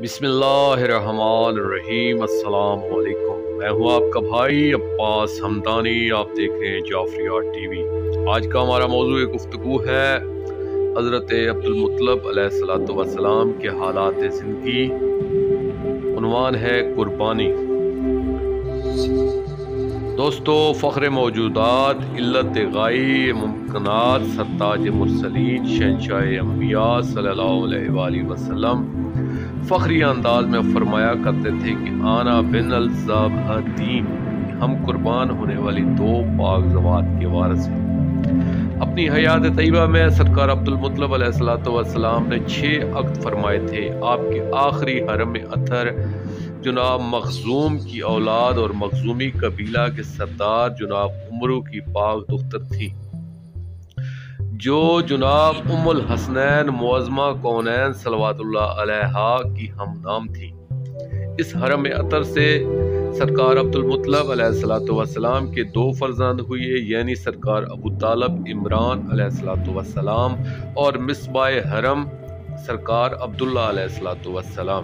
बिस्मिल्लाहिर्रहमानिर्रहीम। अस्सलाम वालेकुम। मैं हूं आपका भाई अब्बास हमदानी। आप देख रहे हैं जाफरिया टीवी। आज का हमारा मौजू गुफ्तगू है हज़रत अब्दुल मुत्तलब अलैहिस्सलातु वस्सलाम के हालात ज़िंदगी। उन्वान है कुर्बानी। दोस्तों, फ़ख्र मौजूदात, इल्लत गाई, मुमकिनात, सरताज मुरसलीन, शहंशाह अंबिया सल्लल्लाहु अलैहि वसल्लम फ़ख्री अंदाज में फरमाया करते थे कि आना बिन अल-ज़ाबहतीन, हम कुर्बान होने वाली दो पाक ज़वात के वारिस हैं। अपनी हयात तैयबा में सरकार अब्दुल मुत्तलब अलैहिस्सलातु वस्सलाम ने 6 अक़्द फरमाए थे। आपके आखिरी हरम अतर जनाब मखजूम की औलाद और मखजूमी कबीला के सरदार जनाब उमरू की पाक दुख्तर थी, जो जनाब उम्मुल हसनैन मुअज़्ज़मा कौनैन सल्लल्लाहु अलैहा की हमनाम थी। इस हरम अतर से सरकार अब्दुल मुत्तलब अलैहिस्सलातु वस्सलाम के 2 फर्जंद हुए, यानी सरकार अबू तालिब इमरान अलैहिस्सलातु वस्सलाम और मिसबाह हरम सरकार अब्दुल्ला अलैहिस्सलातु वस्सलाम।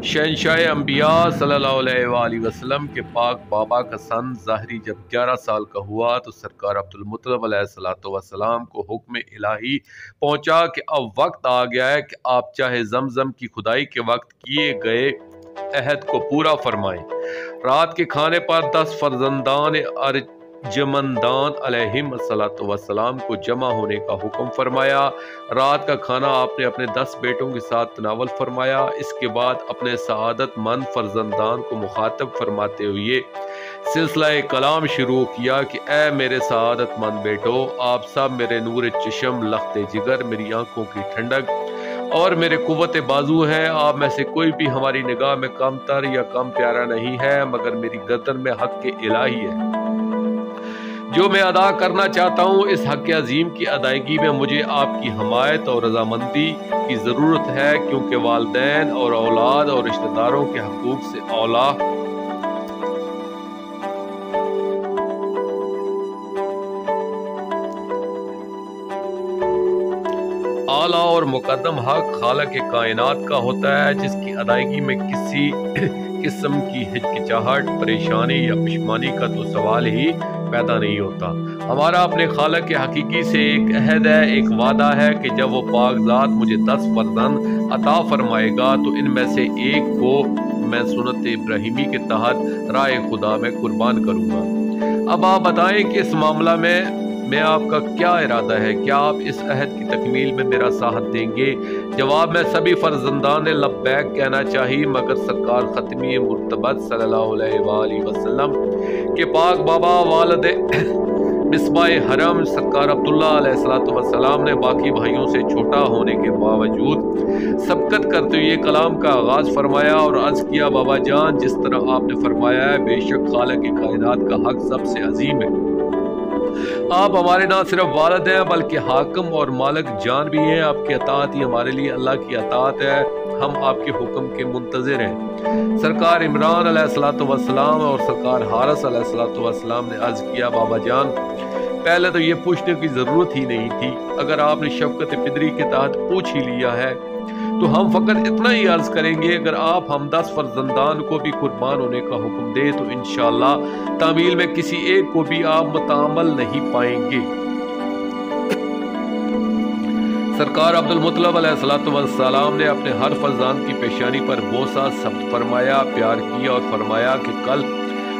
शहंशाह अंबिया सल्लल्लाहु अलैहि वसल्लम के पाक बाबा का सन ज़ाहरी जब 11 साल का हुआ तो सरकार अब्दुल मुत्तलब अलैहिस्सलातु वस्सलाम को हुक्म इलाही पहुंचा कि अब वक्त आ गया है कि आप चाहे जमजम की खुदाई के वक्त किए गए अहद को पूरा फरमाएं। रात के खाने पर 10 फर्जंदान अर्जमंदान अलैहिस्सलातु वस्सलाम को जमा होने का हुक्म फरमाया। रात का खाना आपने अपने 10 बेटों के साथ तनावल फरमाया। इसके बाद अपने सआदतमंद फर्जंदान को मुखातब फरमाते हुए सिलसिला कलाम शुरू किया कि ऐ मेरे सआदतमंद बेटो, आप सब मेरे नूर चश्म, लख्ते जिगर, मेरी आंखों की ठंडक और मेरे कुव्वत बाजू हैं। आप में से कोई भी हमारी निगाह में कम तर या कम प्यारा नहीं है, मगर मेरी गर्दन में हक के इलाही है जो मैं अदा करना चाहता हूँ। इस हक अजीम की अदायगी में मुझे आपकी हमायत और रजामंदी की ज़रूरत है, क्योंकि वालिदैन और औलाद और रिश्तेदारों के हकूक से आला और मुकद्दम हक खालिक कायनात का होता है, जिसकी अदायगी में किसी किस्म की हिचकिचाहट, परेशानी या पशमानी का तो सवाल ही पैदा नहीं होता। हमारा अपने खालिक के हकीकी से एक अहद है, एक वादा है कि जब वो पाक ज़ात मुझे 10 फर्जंद अता फरमाएगा तो इनमें से एक को मैं सुन्नत इब्राहिमी के तहत राह खुदा में कुर्बान करूँगा। अब आप बताएं कि इस मामला में आपका क्या इरादा है? क्या आप इस अहद की तकमील में मेरा साथ देंगे? जवाब में सभी फर्जंदान ने लब्बैक कहना चाहिए, मगर सरकार खत्मी मुर्तबत सल्लल्लाहु अलैहि वसल्लम के पाक बाबा वालिद मिसबाह हरम सरकार अब्दुल्ला अलैहिस्सलातु वस्सलाम ने बाकी भाइयों से छोटा होने के बावजूद सबकत करते हुए कलाम का आगाज फरमाया और अर्ज किया, बाबा जान, जिस तरह आपने फरमाया है, बेशक खालिक कायनात का हक सबसे अजीम है। आप हमारे ना सिर्फ वालिद हैं बल्कि हाकिम और मालिक जान भी हैं। आपकी अताअत ही हमारे लिए अल्लाह की अताअत है। हम आपके हुक्म के मुंतज़िर हैं। सरकार इमरान अलैहिस्सलातु वस्सलाम और सरकार हारिस अलैहिस्सलातु वस्सलाम ने अर्ज किया, बाबा जान, पहले तो ये पूछने की ज़रूरत ही नहीं थी। अगर आपने शफ़क़त पिदरी के तहत पूछ ही लिया है तो हम फ़कत इतना ही अर्ज करेंगे, अगर आप हम 10 फर्जंदान को भी कुर्बान होने का हुक्म दे तो इंशाअल्लाह तामील में किसी एक को भी आप मुतामल नहीं पाएंगे। सरकार अब्दुल मुत्तलब अलैहिस्सलातु वस्सलाम ने अपने हर फर्जंद की पेशानी पर बोसा सब्त फरमाया, प्यार किया और फरमाया कि कल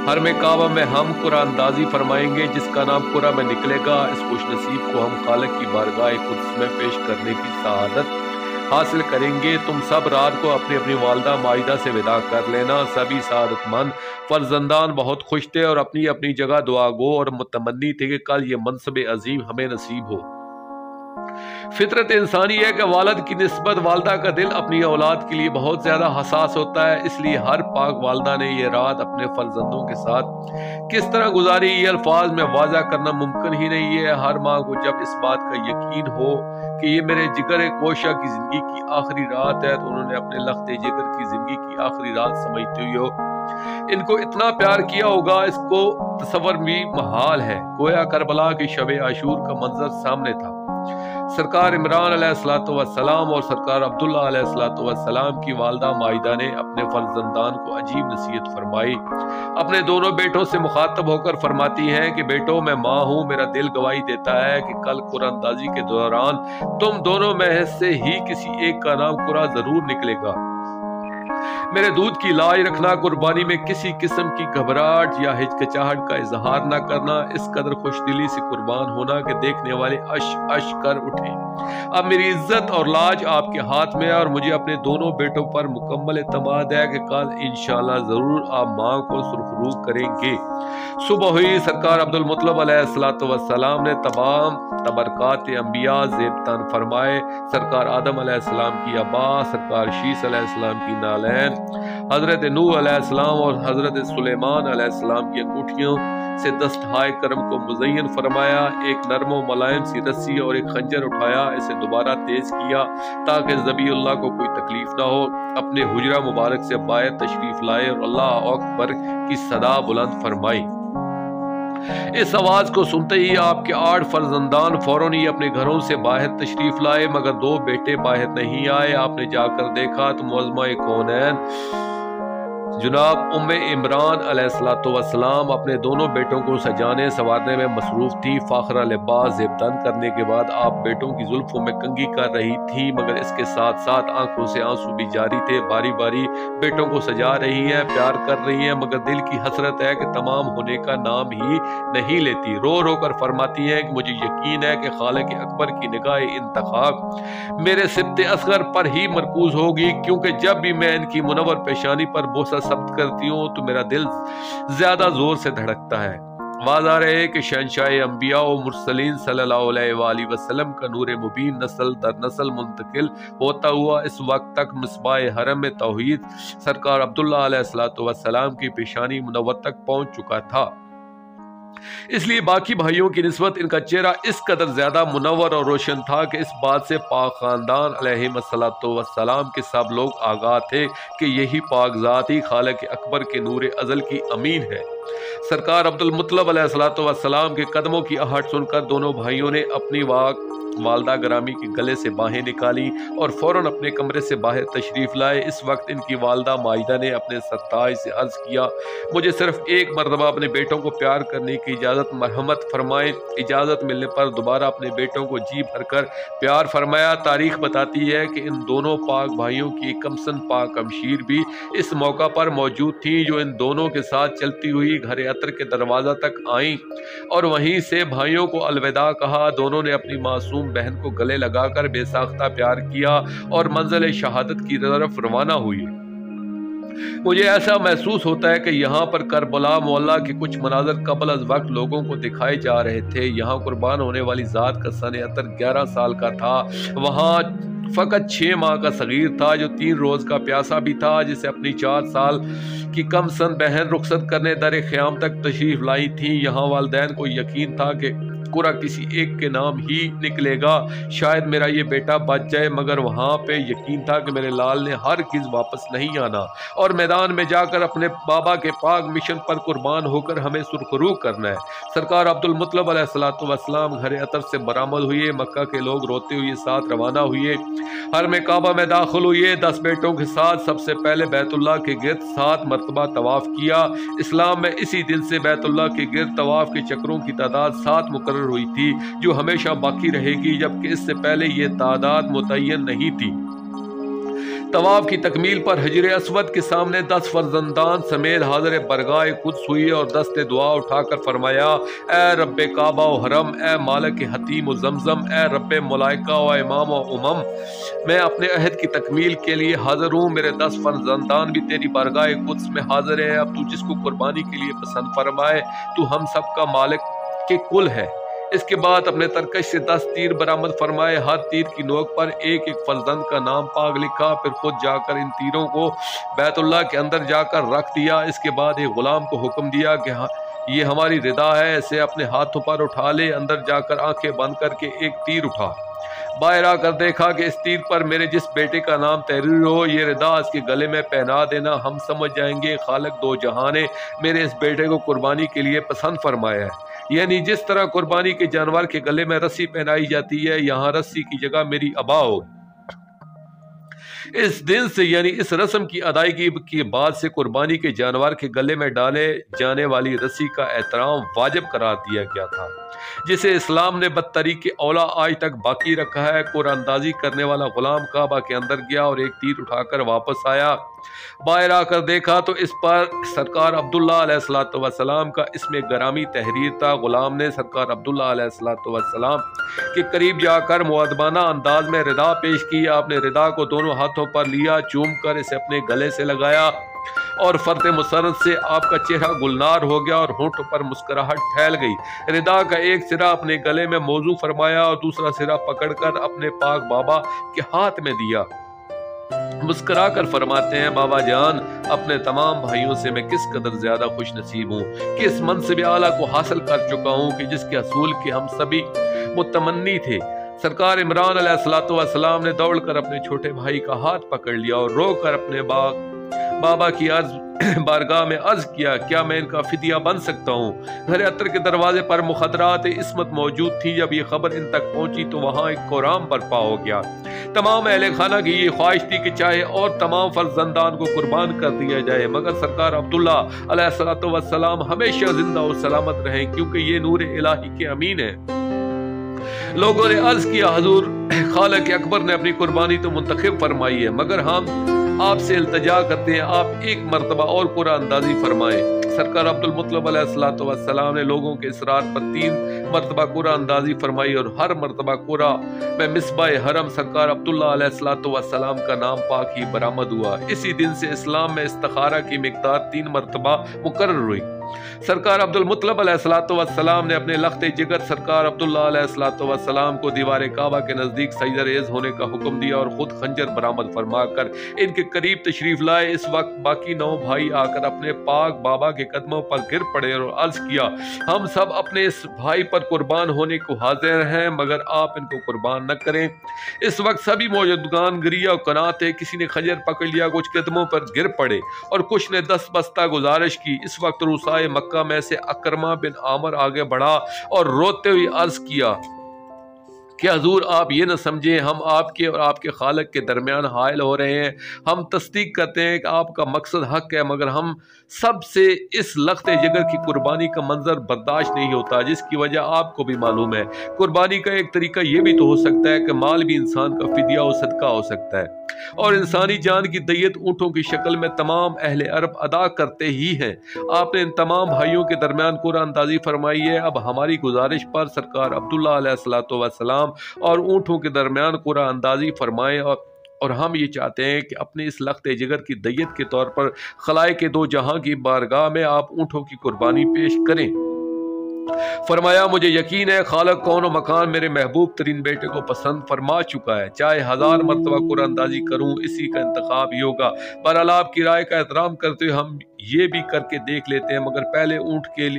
हरम काबा में हम कुरानदाजी फरमाएंगे, जिसका नाम कुरा में निकलेगा। इस खुशनसीब को हम खालिक की बारगाह कुद्स में पेश करने की सआदत हासिल करेंगे। तुम सब रात को अपनी अपनी वालदा माइदा से विदा कर लेना। सभी सआदतमंद फर्जंदान बहुत खुश थे और अपनी अपनी जगह दुआ गो और मुतमन्नी थे कि कल ये मनसब अजीम हमें नसीब हो। फितरत इंसानी है कि वालिद की निस्बत वालदा का दिल अपनी औलाद के लिए बहुत ज्यादा हसास होता है, इसलिए हर पाक वालदा ने ये रात अपने फर्जंदों के साथ किस तरह गुजारी, ये अल्फाज में वाज़ा करना मुमकिन ही नहीं है। हर माँ को जब इस बात का यकीन हो कि ये मेरे जिगर कोशा की जिंदगी की आखिरी रात है तो उन्होंने अपने लख्ते जिगर की जिंदगी की आखिरी रात समझते हुए इनको इतना प्यार किया होगा, इसको तसव्वुर भी महाल है। गोया करबला की शब आशूर का मंजर सामने था। सरकार इमरान अलैहिस्सलाम और सरकार अब्दुल्ला अलैहिस्सलाम की वालदा माहिदा ने अपने फर्जंदान को अजीब नसीहत फरमाई। अपने दोनों बेटों से मुखातब होकर फरमाती हैं कि बेटो, मैं माँ हूँ, मेरा दिल गवाही देता है कि कल कुरानदाजी के दौरान तुम दोनों में से ही किसी एक का नाम कुरा जरूर निकलेगा। मेरे दूध की लाज रखना, कुर्बानी में किसी किस्म की घबराहट या हिचकिचाहट का इजहार न करना, इस कदर खुशदिली से कुर्बान होना कि देखने वाले अश अश कर उठे। अब मेरी इज्जत और लाज आपके हाथ में है और मुझे अपने दोनों बेटों पर मुकम्मल एतमाद है कि कल इंशाअल्लाह जरूर आप माँ को सुरखरू करेंगे। सुबह हुई, सरकार अब्दुल मुत्तलिब अलैहिस्सलाम ने तमाम तबरकात अंबिया ज़ेबतन फरमाए। सरकार आदम अलैहिस्सलाम की अबा, सरकार शीस अलैहिस्सलाम की नालैन, हजरत नूह अलैहिस्सलाम और हजरत सुलेमान अलैहिस्सलाम की अंगूठियों से दस्तहाय करम को मुज़य्यन फरमाया। एक नरम व मुलायम सी रस्सी और एक खंजर उठाया, इसे दोबारा तेज किया ताकि ज़बीउल्लाह को कोई तकलीफ ना हो। अपने हुजरा मुबारक से बाहर तशरीफ लाए और अल्लाह अकबर की सदा बुलंद फरमाई। इस आवाज को सुनते ही आपके 8 फर्जंदान फौरन ही अपने घरों से बाहर तशरीफ लाए, मगर 2 बेटे बाहर नहीं आए। आपने जाकर देखा तो मुअज़्ज़मा कौनैन जनाब उम्मे इमरान अलैहिस्सलाम अपने दोनों बेटों को सजाने संवारने में मसरूफ थी। फाखरा लिबास ज़ेबतन करने के बाद आप बेटों की जुल्फों में कंघी कर रही थी, मगर इसके साथ साथ आंखों से आंसू भी जारी थे। बारी बारी बेटों को सजा रही हैं, प्यार कर रही हैं, मगर दिल की हसरत है कि तमाम होने का नाम ही नहीं लेती। रो रो कर फरमाती हैं कि मुझे यकीन है कि खालिक अकबर की निगाह इंतखाब मेरे सिब्ते असगर पर ही मरकूज होगी, क्योंकि जब भी मैं इनकी मुनव्वर पेशानी पर बोसा सब्त करती हूँ तो मेरा दिल ज्यादा जोर से धड़कता है। वाज़ा रहे कि शहंशाह अंबिया व मुरसलीन सल्लल्लाहु अलैहि वसल्लम का नूर मुबीन नस्ल दर नस्ल मुंतकिल होता हुआ इस वक्त तक मिसबाह हरम में तौहीद सरकार अब्दुल्ला अलैहिस्सलाम की पेशानी मुनव्वर तक पहुंच चुका था। इसलिए बाकी भाइयों की निस्बत इनका चेहरा इस कदर ज्यादा मुनव्वर और रोशन था कि इस बात से पाक खानदान अलैहिस्सलाम के सब लोग आगाह थे कि यही पाक ज़ात ही खालिक अकबर के नूर अज़ल की अमीन है। सरकार अब्दुल मुत्तलिब अलैहिस्सलाम के कदमों की आहट सुनकर दोनों भाइयों ने अपनी वालदा ग्रामी के गले से बाहें निकाली और फौरन अपने कमरे से बाहर तशरीफ लाए। इस वक्त इनकी वालदा माहिदा ने अपने सरताज से अर्ज किया, मुझे सिर्फ एक मरतबा अपने बेटों को प्यार करने की इजाज़त मरहमत फरमाएं। इजाज़त मिलने पर दोबारा अपने बेटों को जी भरकर प्यार फरमाया। तारीख बताती है कि इन दोनों पाक भाइयों की कमसन पाक अमशीर भी इस मौका पर मौजूद थी, जो इन दोनों के साथ चलती हुई घर अतर के दरवाज़ा तक आईं और वहीं से भाइयों को अलविदा कहा। दोनों ने अपनी मासूम बहन को गले लगाकर बेसाख्ता प्यार किया और मंजिल शहादत की तरफ रवाना हुई। मुझे ऐसा महसूस होता है कि यहाँ पर करबला मोहल्ला के कुछ मनाजर कबल अज वक्त लोगों को दिखाए जा रहे थे। यहाँ कुर्बान होने वाली ज़ात का सन अतर 11 साल का था। वहाँ फ़कत 6 माह का सगीर था जो 3 रोज़ का प्यासा भी था, जिसे अपनी 4 साल की कम सन बहन रुखसत करने दर ख़याम तक तशरीफ लाई थी। यहाँ वालिदैन को यकीन था कि कुरा किसी एक के नाम ही निकलेगा, शायद मेरा ये बेटा बच जाए, मगर वहाँ पे यकीन था कि मेरे लाल ने हर किस वापस नहीं आना और मैदान में जाकर अपने बाबा के पाक मिशन पर कुर्बान होकर हमें सुरखरू करना है। सरकार अब्दुल मुत्तलिब अलैहिस्सलाम घर अतर से बरामद हुए। मक्का के लोग रोते हुए साथ रवाना हुए, हर में काबा में दाखिल हुए। 10 बेटों के साथ सबसे पहले बैतुल्लाह के गिर्द 7 मरतबा तवाफ किया। इस्लाम में इसी दिन से बैतुल्लाह के गिर्द तवाफ के चक्रों की तादाद 7 मुकर्रर हुई थी, जो हमेशा बाकी रहेगी, जबकि इससे पहले ये तादाद मुतय्यन नहीं थी। तवाफ की तकमील पर हजर अस्वद के सामने 10 फर्जंदान समेत हाज़िर बरगाह कुद्स हुई और दस्ते दुआ उठाकर फरमाया, ए रब्बे काबा व हरम, ए मालिक हतीम व जमजम, ए रब्बे मलाइका व इमाम व उमम, मैं अपने अहद की तकमील के लिए हाजिर हूँ। मेरे 10 फर्जंदान भी तेरी बरगाह कुद्स में हाजिर है। अब तू जिसको कुर्बानी के लिए पसंद फरमाए, तू हम सब का मालिक के कुल है। इसके बाद अपने तरकश से 10 तीर बरामद फरमाए। हर तीर की नोक पर एक एक फर्जंद का नाम पाक लिखा। फिर खुद जाकर इन तीरों को बैतुल्लाह के अंदर जाकर रख दिया। इसके बाद एक गुलाम को हुक्म दिया कि हाँ, ये हमारी रिदा है, इसे अपने हाथों पर उठा ले। अंदर जाकर आंखें बंद करके एक तीर उठा। باہر آ کر دیکھا کہ اس تیر پر میرے جس بیٹے کا نام تحریر ہو یہ ردا اس کے گلے میں پہنا دینا، ہم سمجھ جائیں گے خالق دو جہاں نے میرے اس بیٹے کو قربانی کے لیے پسند فرمایا ہے۔ یعنی جس طرح قربانی کے جانور کے گلے میں رسی پہنائی جاتی ہے، یہاں رسی کی جگہ میری ابا ہو۔ اس دن سے یعنی اس رسم کی ادائیگی کے بعد سے قربانی کے جانور کے گلے میں ڈالے جانے والی رسی کا احترام واجب قرار دیا گیا تھا، جسے اسلام نے بدطریق اولا آج تک باقی رکھا ہے۔ قرآن اندازی کرنے والا غلام کعبہ کے اندر گیا اور ایک تیر اٹھا کر واپس آیا۔ باہر آ کر دیکھا تو اس پر سرکار عبداللہ علیہ السلام کا اسم گرامی تحریر تھا۔ غلام نے سرکار عبداللہ علیہ السلام کے قریب جا کر مؤدبانہ انداز میں ردا پیش کی۔ آپ نے ردا کو دونوں ہاتھوں پر لیا، چوم کر اسے اپنے گلے سے لگایا اور فرد مسرت سے آپ کا چہرہ گلنار ہو گیا اور ہونٹوں پر مسکراہٹ پھیل گئی۔ ردا کا ایک سرا اپنے گلے میں موضوع فرمایا اور دوسرا سرا پکڑ کر اپنے پاک بابا کے ہاتھ میں دیا۔ مسکرا کر فرماتے ہیں، بابا جان، اپنے تمام بھائیوں سے میں کس قدر زیادہ خوش نصیب ہوں کہ اس منصب اعلیٰ کو حاصل کر چکا ہوں کہ جس کے حصول کے ہم سبھی متمنی تھے۔ سرکار عمران علیہ السلام نے دوڑ کر اپنے چھوٹے بھائی کا ہاتھ پکڑ لیا اور رو کر اپنے بابا کی بارگاہ میں عرض کیا، کیا میں ان کا فدیہ بن سکتا ہوں؟ گھر عطر کے دروازے پر مخدرات عصمت موجود تھی۔ جب یہ خبر ان تک پہنچی تو وہاں ایک کورام برپا ہو گیا۔ تمام اہل خانہ کی یہ خواہش تھی کہ چاہے اور تمام فرزندان کو قربان کر دیا جائے مگر سرکار عبداللہ علیہ السلام ہمیشہ زندہ و سلامت رہیں، کیونکہ یہ نور الہی کے امین ہیں۔ لوگوں نے عرض کیا، حضور خالق اکبر نے اپنی قربانی تو منتخب فرمائی ہے مگر ہم آپ سے التجا کرتے ہیں، آپ ایک مرتبہ اور قرآن اندازی فرمائیں۔ سرکار عبدالمطلب علیہ السلام نے لوگوں کے اصرار پر 3 مرتبہ قرآن اندازی فرمائی اور ہر مرتبہ قرآن میں مصباح حرم سرکار عبداللہ علیہ السلام کا نام پاک ہی برآمد ہوا۔ اسی دن سے اسلام میں استخارہ کی مقدار 3 مرتبہ مقرر ہوئی۔ سرکار عبدالمطلب علیہ السلام نے اپنے لخت جگر سرکار عبداللہ علیہ السلام کو دیوار کعبہ کے نزدیک سجدہ ریز ہونے کا حکم دیا اور خود خنجر برآمد فرما کر ان کے قریب تشریف لائے۔ اس وقت باقی 9 بھائی آ کر اپنے پاک بابا کے قدموں پر گر پڑے اور عرض کیا، ہم سب اپنے اس بھائی پر قربان ہونے کو حاضر ہیں مگر آپ ان کو قربان نہ کریں۔ اس وقت سبھی موجودگان گریہ و قناع تھے۔ کسی نے خنجر پکڑ لیا، کچھ قدموں پر گر پڑے اور کچھ نے دست بستہ گزارش کی۔ اس وقت روسائے مکہ میں سے اکرمہ بن عامر آگے بڑھا اور روتے ہوئے عرض کیا کہ حضور آپ یہ نہ سمجھیں ہم آپ کے اور آپ کے خالق کے درمیان حائل ہو رہے ہیں۔ ہم تصدیق کرتے ہیں کہ آپ کا مقصد حق ہے مگر ہم سب سے اس لخت جگر کی قربانی کا منظر برداشت نہیں ہوتا، جس کی وجہ آپ کو بھی معلوم ہے۔ قربانی کا ایک طریقہ یہ بھی تو ہو سکتا ہے کہ مال بھی انسان کا فدیہ و صدقہ ہو سکتا ہے، اور انسانی جان کی دیت اونٹوں کی شکل میں تمام اہل عرب ادا کرتے ہی ہیں۔ آپ نے ان تمام بھائیوں کے درمیان قرآن اندازی فرمائی ہے۔ اب ہماری گزارش پر سرکار عبداللہ علیہ السلام اور اونٹوں کے درمیان قرآن اندازی فرمائیں، اور ہم یہ چاہتے ہیں کہ اپنے اس لخت جگر کی دیت کے طور پر خلائق کے 2 جہاں کی بارگاہ میں آپ اونٹوں کی قربانی پیش کریں۔ فرمایا، مجھے یقین ہے خالق کون و مکان میرے محبوب ترین بیٹے کو پسند فرما چکا ہے، چاہے 1000 مرتبہ قرآن اندازی کروں اسی کا انتخاب ہی ہوگا۔ بہرحال آپ کی رائے کا احترام کرتے ہوئے ہم یہ بھی کر کے دیکھ لیتے ہیں مگر پہلے اونٹ کے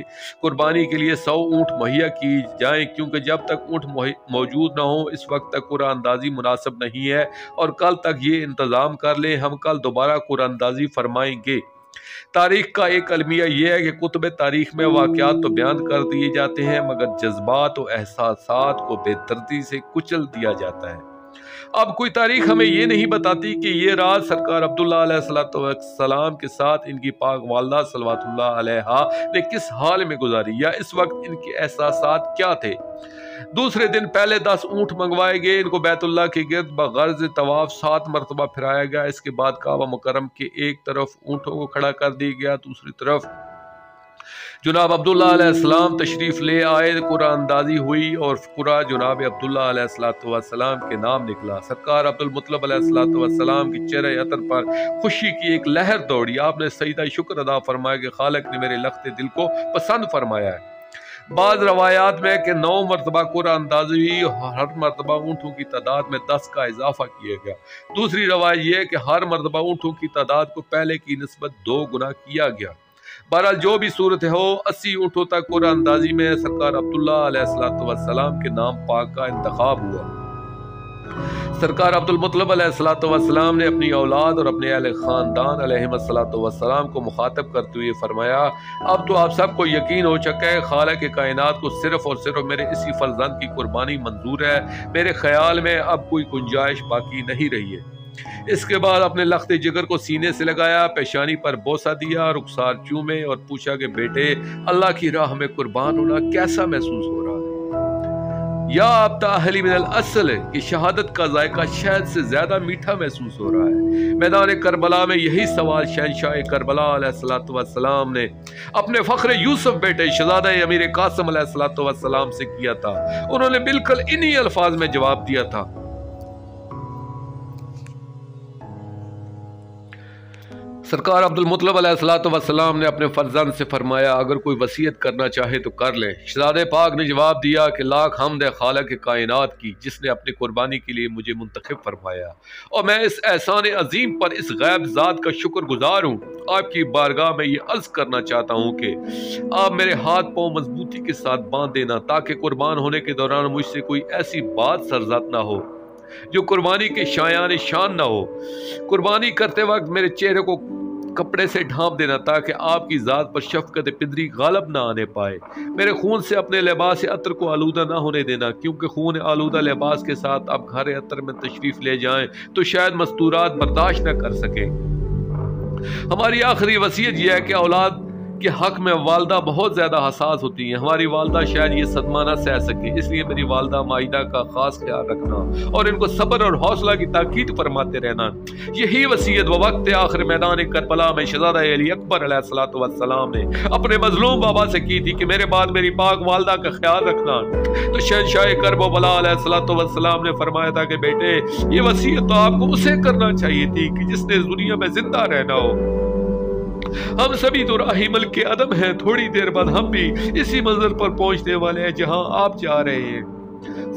قربانی کے لیے 100 اونٹ مہیا کی جائیں، کیونکہ جب تک اونٹ موجود نہ ہو اس وقت تک قرآن اندازی مناسب نہیں ہے، اور کل تک یہ انتظام کر لیں، ہم کل دوبارہ قرآن اندازی فرمائیں گے۔ تاریخ کا ایک المیہ یہ ہے کہ کتب تاریخ میں واقعات تو بیان کر دیے جاتے ہیں مگر جذبات و احساسات کو بے دردی سے کچل دیا جاتا ہے۔ اب کوئی تاریخ ہمیں یہ نہیں بتاتی کہ یہ رات سرکار عبداللہ علیہ السلام کے ساتھ ان کی پاک والدہ صلوات اللہ علیہا نے کس حال میں گزاری، یا اس وقت ان کے احساسات کیا تھے۔ دوسرے دن پہلے 10 اونٹ منگوائے گئے، ان کو بیت اللہ کے گرد بغرض طواف 7 مرتبہ پھرایا گیا۔ اس کے بعد کعبہ مکرم کے ایک طرف اونٹوں کو کھڑا کر دیا گیا، دوسری طرف جناب عبداللہ علیہ السلام تشریف لے آئے، قرآن اندازی ہوئی اور قرآن جناب عبداللہ علیہ السلام کے نام نکلا۔ سرکار عبدالمطلب علیہ السلام کی چہرہ عطر پر خوشی کی ایک لہر دوڑی۔ آپ نے سجدہ شکر ادا فرمایا کہ خالق نے میرے لخت دل کو پسند فرمایا ہے۔ بعض روایات میں کہ 9 مرتبہ قرآن اندازی ہوئی، ہر مرتبہ اونٹوں کی تعداد میں 10 کا اضافہ کیا گیا۔ دوسری روایت یہ ہے کہ ہر مرتبہ اونٹوں کی تعداد کو پہلے کی نسبت 2 گنا کیا گیا۔ بہرحال جو بھی صورت ہو، 80 اونٹوں تک قرآن اندازی میں سرکار عبداللہ علیہ السلام کے نام پاک کا انتخاب ہوا۔ سرکار عبدالمطلب علیہ السلام نے اپنی اولاد اور اپنے اہل خاندان علیہم السلام کو مخاطب کرتے ہوئے فرمایا، اب تو آپ سب کو یقین ہو چکا ہے خالق کائنات کو صرف اور صرف میرے اسی فرزند کی قربانی منظور ہے، میرے خیال میں اب کوئی گنجائش باقی نہیں رہی ہے۔ اس کے بعد اپنے لخت جگر کو سینے سے لگایا، پیشانی پر بوسہ دیا، رخسار چومے اور پوچھا کہ بیٹے اللہ کی راہ میں قربان ہونا کیسا محسوس ہو رہا ہے؟ یا آپ تاہلی من الاصل کہ شہادت کا ذائقہ شہد سے زیادہ میٹھا محسوس ہو رہا ہے۔ میدان کربلا میں یہی سوال شہنشاہ کربلا علیہ السلام نے اپنے فخر یوسف بیٹے شہزادہ امیر قاسم علیہ السلام سے کیا تھا۔ انہوں نے بالکل انہی الفاظ میں جواب دیا تھا۔ سرکار عبدالمطلب علیہ السلام نے اپنے فرزند سے فرمایا، اگر کوئی وصیت کرنا چاہے تو کر لیں۔ شہزادہ پاک نے جواب دیا کہ لاکھ حمد ہے خالق کائنات کی جس نے اپنی قربانی کے لیے مجھے منتخب فرمایا، اور میں اس احسان عظیم پر اس غیب ذات کا شکر گزار ہوں۔ آپ کی بارگاہ میں یہ عرض کرنا چاہتا ہوں کہ آپ میرے ہاتھ پاؤں مضبوطی کے ساتھ باندھ دینا تاکہ قربان ہونے کے دوران مجھ سے کوئی ایسی بات سرزد نہ ہو جو قربانی کے شایان شان نہ ہو۔ قربانی کرتے وقت میرے چہرے کو کپڑے سے ڈھانپ دینا تاکہ آپ کی ذات پر شفقت پدری غالب نہ آنے پائے۔ میرے خون سے اپنے لباس عطر کو آلودہ نہ ہونے دینا، کیونکہ خون آلودہ لباس کے ساتھ آپ گھر عطر میں تشریف لے جائیں تو شاید مستورات برداشت نہ کر سکیں۔ ہماری آخری وصیت یہ ہے کہ اولاد کے حق میں والدہ بہت زیادہ حساس ہوتی ہیں۔ ہماری والدہ شاید یہ صدمہ نہ سہ سکے، اس لیے میری والدہ مائدہ کا خاص خیال رکھنا اور ان کو صبر اور حوصلہ کی تاکید فرماتے رہنا۔ یہی وصیت وہ وقت آخر میدان کربلا میں شہزادہ علی اکبر علیہ السلام نے اپنے مظلوم بابا سے کی تھی کہ میرے بعد میری پاک والدہ کا خیال رکھنا۔ تو شہنشاہ کرب و بلا علیہ السلام نے فرمایا تھا کہ بیٹے یہ وصیت تو آپ کو اسے کرنا چاہیے تھی کہ جس نے دنیا میں زندہ رہنا ہو۔ ہم سبھی تو راہی ملک کے عدم ہیں، تھوڑی دیر بعد ہم بھی اسی منظر پر پہنچنے والے ہیں جہاں آپ جا رہے ہیں۔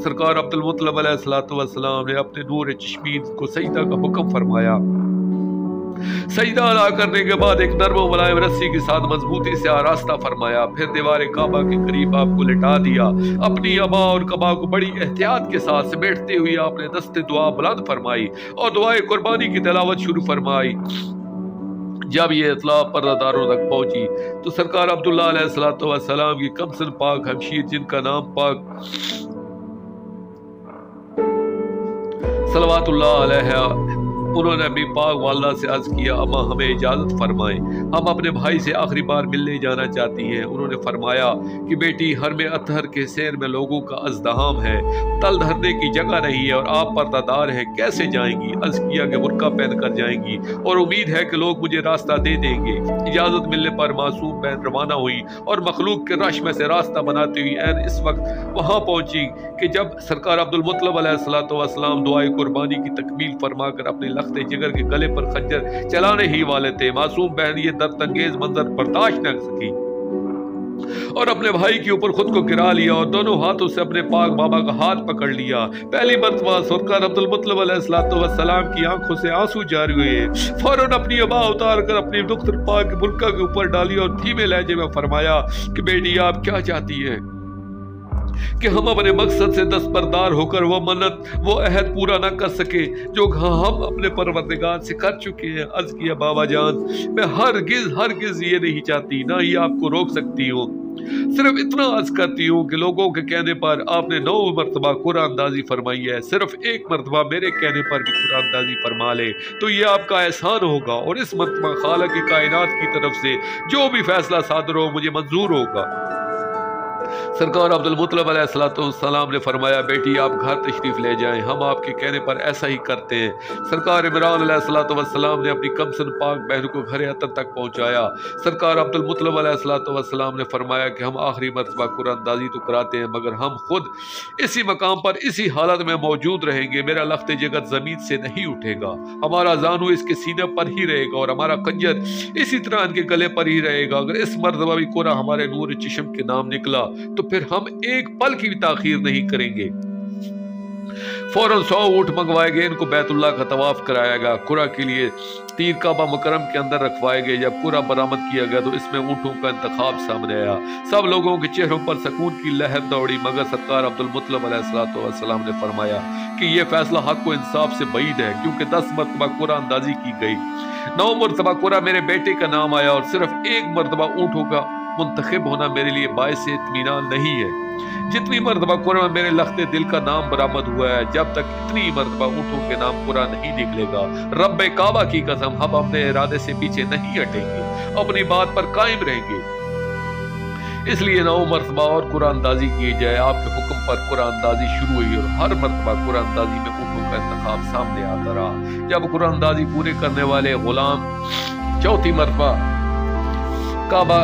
سرکار عبدالمطلب علیہ السلام نے اپنے نور چشمین کو سجدہ کا حکم فرمایا۔ سجدہ ادا کرنے کے بعد ایک نرم و ملائم رسی کے ساتھ مضبوطی سے آراستہ فرمایا، پھر دیوار کعبہ کے قریب آپ کو لٹا دیا۔ اپنی ابا اور کعبہ کو بڑی احتیاط کے ساتھ سمیٹتے ہوئے آپ نے دست دعا بلند فرمائی اور دعائے قربانی کی تلاوت شروع فرمائی۔ جب یہ اطلاع پردہ داروں تک پہنچی تو سرکار عبداللہ علیہ السلام کی کمسن پاک ہمشیر جن کا نام پاک صلوات اللہ علیہ، انہوں نے اپنی پاک والدہ سے عرض کیا، اما ہمیں اجازت فرمائیں، ہم اپنے بھائی سے آخری بار ملنے جانا چاہتی ہیں۔ انہوں نے فرمایا کہ بیٹی حرم اطہر کے سیر میں لوگوں کا ازدحام ہے، تل دھرنے کی جگہ نہیں ہے اور آپ پردہ دار ہیں، کیسے جائیں گی؟ عرض کیا کہ برقع پہن کر جائیں گی اور امید ہے کہ لوگ مجھے راستہ دے دیں گے۔ اجازت ملنے پر معصوم بہن روانہ ہوئی اور مخلوق کے رش میں سے راستہ بناتی ہوئی عین اس وقت وہاں پہنچی کہ جب سرکار عبدالمطلب علیہ السلام دعائے قربانی کی تکمیل فرما کر اپنے لخت جگر کے گلے پر خنجر چلانے ہی والے تھے۔ معصوم بہن یہ درد انگیز منظر برداشت نہ سکی اور اپنے بھائی کے اوپر خود کو گرا لیا اور دونوں ہاتھوں سے اپنے پاک بابا کا ہاتھ پکڑ لیا۔ پہلی مرتبہ سرکار عبدالمطلب علیہ السلام کی آنکھوں سے آنسو جاری ہوئے، فوراً اپنی ابا اتار کر اپنی دختر پاک برقع کے اوپر ڈالی اور دھیمے لہجے میں فرمایا کہ بیٹی آپ کیا چاہتی ہیں کہ ہم اپنے مقصد سے دستبردار ہو کر وہ منت وہ عہد پورا نہ کر سکے جو ہم اپنے پروردگار سے کر چکے ہیں؟ عرض کیا بابا جان میں ہرگز یہ نہیں چاہتی، نہ ہی آپ کو روک سکتی ہوں، صرف اتنا عرض کرتی ہوں کہ لوگوں کے کہنے پر آپ نے 9 مرتبہ قرآن اندازی فرمائی ہے، صرف ایک مرتبہ میرے کہنے پر بھی قرآن اندازی فرما لے تو یہ آپ کا احسان ہوگا، اور اس مرتبہ خالق کائنات کی طرف سے جو بھی فیصلہ صادر ہو مجھے منظور ہوگا۔ سرکار عبدالمطلب علیہ السلام نے فرمایا بیٹی آپ گھر تشریف لے جائیں، ہم آپ کے کہنے پر ایسا ہی کرتے ہیں۔ سرکار عمران علیہ السلام نے اپنی کمسن پاک بہن کو گھر عطر تک پہنچایا۔ سرکار عبدالمطلب علیہ السلام نے فرمایا کہ ہم آخری مرتبہ قرآن اندازی تو کراتے ہیں مگر ہم خود اسی مقام پر اسی حالت میں موجود رہیں گے، میرا لخت جگر زمین سے نہیں اٹھے گا، ہمارا زانو اس کے سینے پر ہی رہے گا اور ہمارا خنجر اسی طرح ان کے گلے پر ہی رہے گا۔ اگر اس مرتبہ بھی قرآن ہمارے نور چشم کے نام نکلا تو پھر ہم ایک پل کی بھی تاخیر نہیں کریں گے۔ फौरन 100 ऊँट मंगवाए गए, इनको बैतुल्लाह का तवाफ कराया गया। कुरा के लिए तीर काबा मुकरम के अंदर रखवाए गए। जब कुरा बरामद किया गया तो इसमें ऊँटों का इंतखाब सामने आया। सब लोगों के चेहरों पर सकून की लहर दौड़ी, मगर सरकार अब्दुल मुत्तलिब अलैहिस्सलाम ने फरमाया कि यह फैसला हक व इंसाफ से बईद है, क्योंकि 10 मरतबा कुरा अंदाजी की गई, 9 मरतबा कुरा मेरे बेटे का नाम आया और सिर्फ 1 मरतबा ऊँटों का मुंतखब होना मेरे लिए बायस इत्मीनान नहीं है। जितनी मरतबा कुरा मेरे लख्ते दिल का नाम बरामद हुआ है, जब तक इतनी मरतबा ऊँटों के नाम कुरा नहीं निकलेगा, रब्बे काबा की कसम हम अपने इरादे से पीछे नहीं हटेंगे, अपनी बात पर कायम रहेंगे। इसलिए 9 मरतबा और कुरा अंदाजी की जाए। आपके हुक्म पर कुरा अंदाजी शुरू हुई और हर मरतबा कुरा अंदाजी में ऊँटों का इंतखाब सामने आता रहा। जब कुरा अंदाजी पूरे करने वाले गुलाम 4थी मरतबा काबा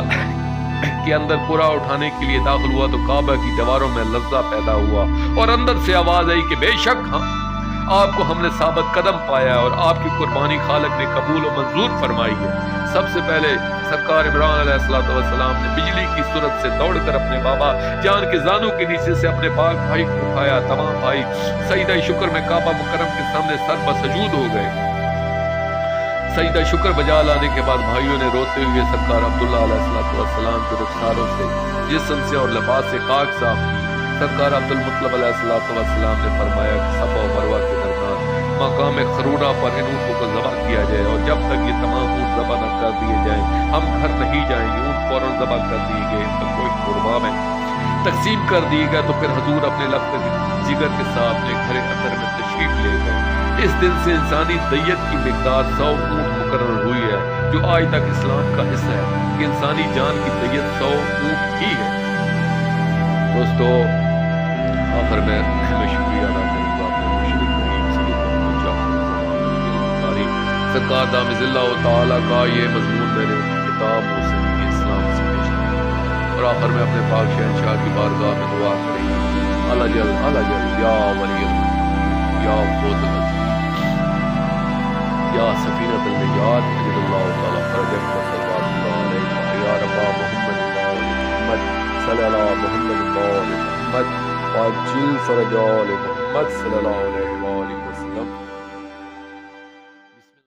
के अंदर कुरा उठाने के लिए दाखिल हुआ तो काबा की दीवारों में लज्जा पैदा हुआ और अंदर से आवाज आई कि बेशक आपको हमने साबित कदम पाया और आपकी कुर्बानी खालिक ने कबूल और मंजूर फरमाई है। सबसे पहले सरकार इमरान अलैहिस्सलाम ने बिजली की सूरत से दौड़कर अपने बाबा जान के जानों के नीचे से अपने पाक भाई को उठाया। तमाम भाई सजदा शुक्र में काबा मुकर्रम के सामने सर बसजूद हो गए। सजदा शुक्र बजा लाने के बाद भाइयों ने रोते हुए सरकार अब्दुल्लाह अलैहिस्सलाम के रुखसारों से, जिस्म से और लिबास से खाक साफ की। सरकार अब्दुल मुत्तलिब अलैहिस्सलाम ने फरमाया कि सफा और मरवा के दरमियान मकाम खरूरा पर इन ऊँटों को ज़बह किया जाए और जब तक ये तमाम ऊँट ज़बह न कर दिए जाएं हम घर नहीं जाएंगे। ऊँट फौरन ज़बह कर दिए गए, इनका कोई कुर्बा में तकसीम कर दिए गए तो फिर हजूर अपने लफ्ज़ जिगर के साथ अपने घर अंदर में तशरीफ ले गए। इस दिन से इंसानी दैयत की मिकदार 100 ऊँट मुकर्रर हुई है, जो आज तक इस्लाम का हिस्सा है कि इंसानी जान की दैयत 100 ऊँट ही है। दोस्तों, आखिर में मैं शुक्रिया अदा करूँगा अपने मुर्शिद करीम सरकार दामिज़िल्ला व तआला का ये मज़मून मैंने किताब मुस्लिम इस्लाम से पेश किया और आखिर में अपने पाक शहंशाह की बारगाह में दुआ करें, अला जल या वली या फौज़ल या सफीनतुल निजात अजलल्लाहु तआला फरजक व सल्लल्लाहु अलैहि या रब्बा मुहम्मद सल्लल्लाहु मुहम्मद वाजिल फरजाल मुहम्मद सल्लल्लाहु अलैहि